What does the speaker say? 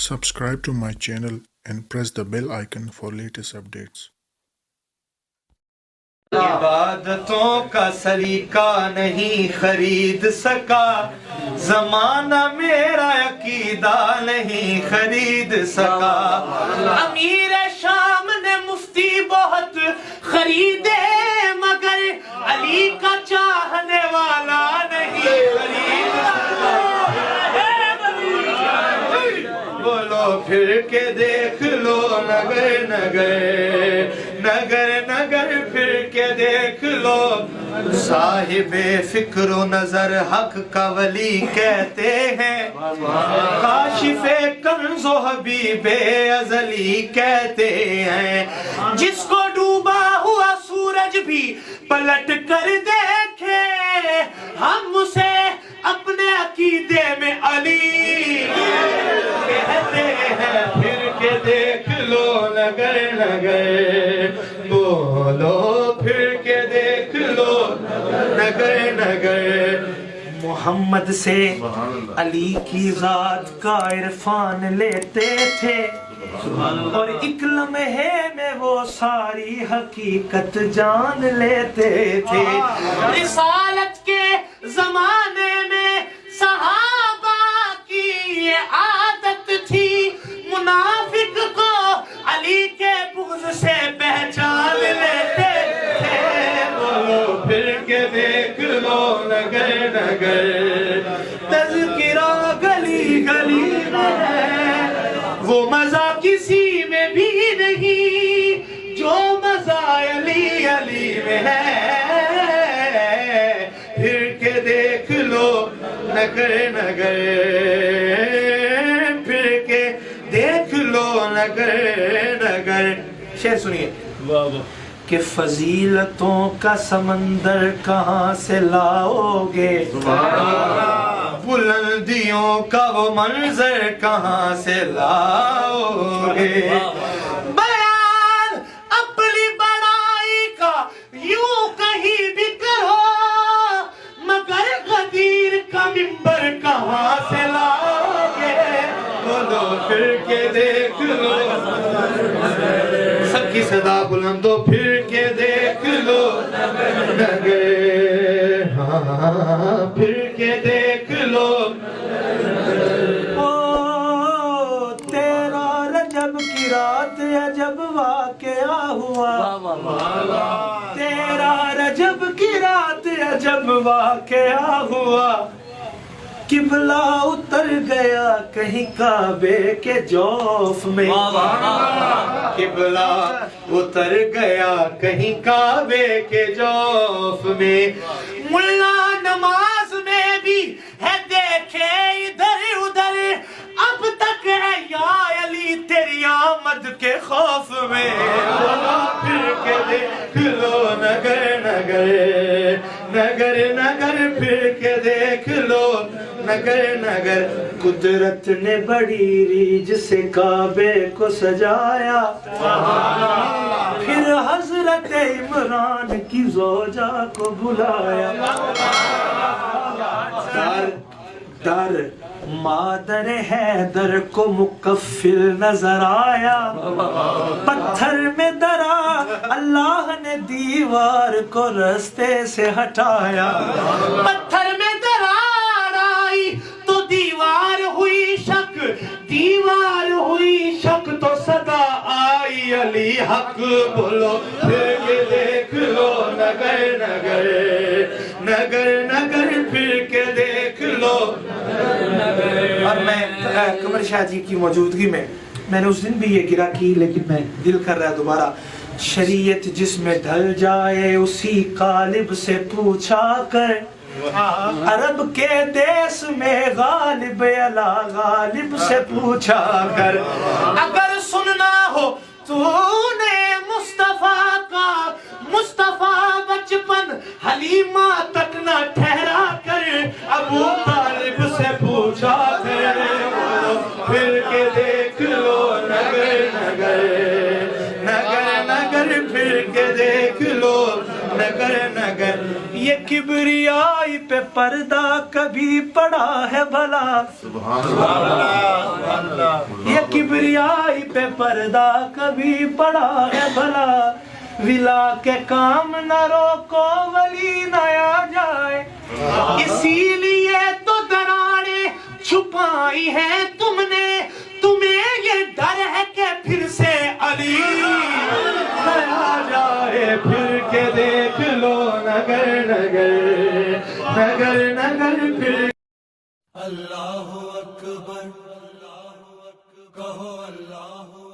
Subscribe to my channel and press the bell icon for latest updates. عبادتوں کا سلیقہ نہیں خرید سکا زمانہ میرا عقیدہ نہیں خرید سکا امیر شام نے مفتی بہت خریدے مگر علی کا چاہنے والا نہیں خرید سکا بولو پھر کے دیکھ لو نگر نگر نگر نگر پھر کے دیکھ لو صاحب فکر و نظر حق کا ولی کہتے ہیں کاشف کنز و حبیب ازلی کہتے ہیں جس کو ڈوبا ہوا سورج بھی پلٹ کر دیکھے ہم اسے اپنے عقیدے میں علی کہتے ہیں پھر کے دیکھ لو نگر نگر بولو پھر کے دیکھ لو نگر نگر محمد سے علی کی ذات کا عرفان لیتے تھے اور ایک لمحے میں وہ ساری حقیقت جان لیتے تھے رسالت کے زمانے میں صحابہ کی یہ عادت تھی منافق کو علی کے بغض سے پہچان لیتے تھے بولو پھر کے دیکھ لو نگر نگر تذکرہ گلی گلی میں ہے وہ مزہ کسی میں بھی نہیں جو مزہ علی علی میں ہے پھر کے دیکھ لو نگر نگر پھر کے دیکھ لو نگر نگر شعر سنیے کہ فضیلتوں کا سمندر کہاں سے لاؤ گے بلندیوں کا وہ منظر کہاں سے لاؤ گے بیان اپنی بڑائی کا یوں کہیں بھی کرو مگر غدیر کا منبر کہاں سے لاؤ گے بولو پھر کے دیکھ لو سب کی صدا بلندو پھر کے دیکھ لو نگر ہاں پھر کے دیکھ لو تیرا رجب کی رات عجب واقعہ ہوا تیرا رجب کی رات عجب واقعہ ہوا قبلہ اتر گیا کہیں کعبے کے جوف میں قبلہ اتر گیا کہیں کعبے کے جوف میں ملا نماز میں بھی ہے دیکھے ادھر ادھر اب تک ہے یا علی تیری آمد کے خوف میں پھر کے دیکھ لو نگر نگر نگر نگر پھر کے دیکھ لو نگر نگر قدرت نے بڑی ریج سے کعبے کو سجایا پھر حضرت عمران کی زوجہ کو بلایا در مادر حیدر کو مکفل نظر آیا پتھر میں درا اللہ نے دیوار کو رستے سے ہٹایا پتھر میں درار آئی تو دیوار ہوئی شک دیوار ہوئی شک تو صدا آئی علی حق بولو پھر کے دیکھ لو نگر نگر نگر نگر پھر کے دیکھ لو اور میں قمر شاہ جی کی موجودگی میں نے اس دن بھی یہ گرا کی لیکن میں دل کر رہا دوبارہ شریعت جس میں ڈھل جائے اسی قالب سے پوچھا کر عرب کے دیس میں غالب علا غالب سے پوچھا کر اگر سننا ہو تو نے مصطفیٰ کا مصطفیٰ بچپن حلیمہ تک نہ ٹھہرا کر ابو طالب سے پوچھا کر پھر کے دیکھ لو نگر نگر نگر نگر پھر کے دیکھ لو نگر نگر یہ کبریائی پہ پردہ کبھی پڑا ہے بھلا یہ پہ پردہ کبھی پڑا ہے بھلا ولا کے کام نہ روکو ولی نہ آ جائے اسی لیے تو دراڑیں چھپائی ہے تم نے تمہیں یہ ڈر ہے کہ پھر سے علی نہ آ جائے پھر کے دیکھ لو نگر نگر نگر نگر پھر اللہ اکبر کہو اللہ